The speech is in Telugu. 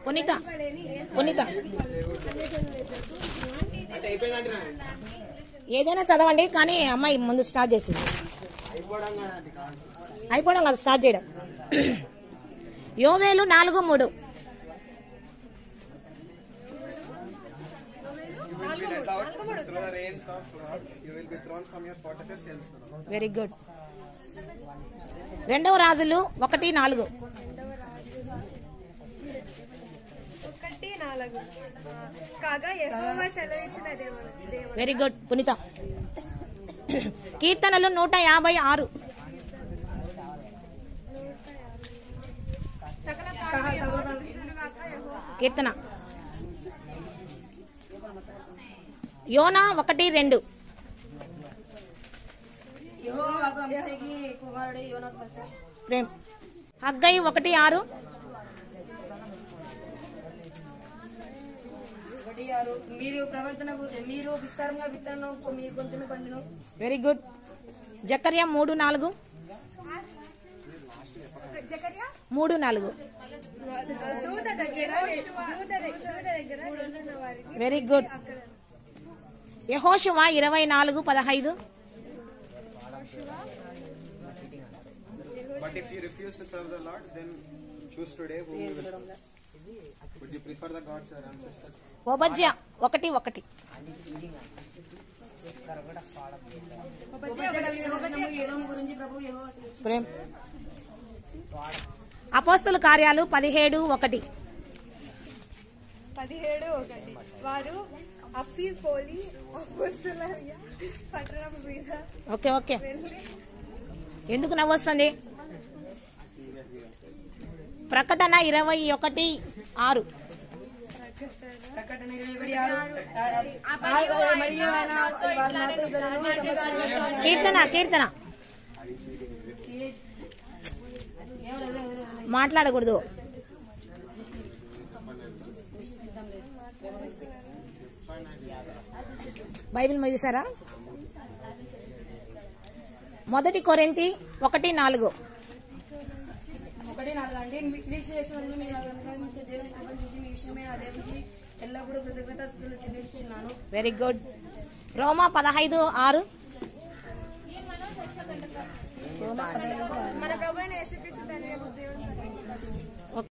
పునీత పునీత ఏదైనా చదవండి, కానీ అమ్మాయి ముందు స్టార్ట్ చేసింది. అయిపోవడం కాదు, స్టార్ట్ చేయడం. యోవేలు 4:3. Very good. 2వ రాజులు 1:4. వెరీ గుడ్ పునీత. కీర్తనలు 156. కీర్తన. యోనా 1:2. ప్రేమ్. హగ్గయి 1:6. మీరు ప్రవర్తన మీరు విస్తారంగా విత్తనం మీరు కొంచెమే పండును. Very good. జకర్యా 3:4. 3:4. Very good. యెహోషువ 24:15. But if you refuse to serve the Lord, then choose today whom you will serve. Would you prefer the gods or ancestors? ఓబద్య 1:1. Prem. అపోస్తల కార్యాలు 17:1. 17:1. వారు అప్పీపోలి అపోస్తల పట్టణం మీద. Okay okay. ఎందుకు నవ్వొస్తుంది? ప్రకటన 21:6. కీర్తన కీర్తన మాట్లాడకూడదు. బైబిల్ ముగిసారా? 1 కొరింథీ 1:4. 1:4 అంటే క్రీస్తు యేసునందు మీ దేవుని కృపను చూసి మీ విషయమే నా దేవునికి ఎల్లప్పుడూ కృతజ్ఞతాస్తుతులు చెల్లిస్తున్నాను. Very good. రోమా 15:6. మన ప్రభువైన యేసుక్రీస్తు తండ్రి దేవుని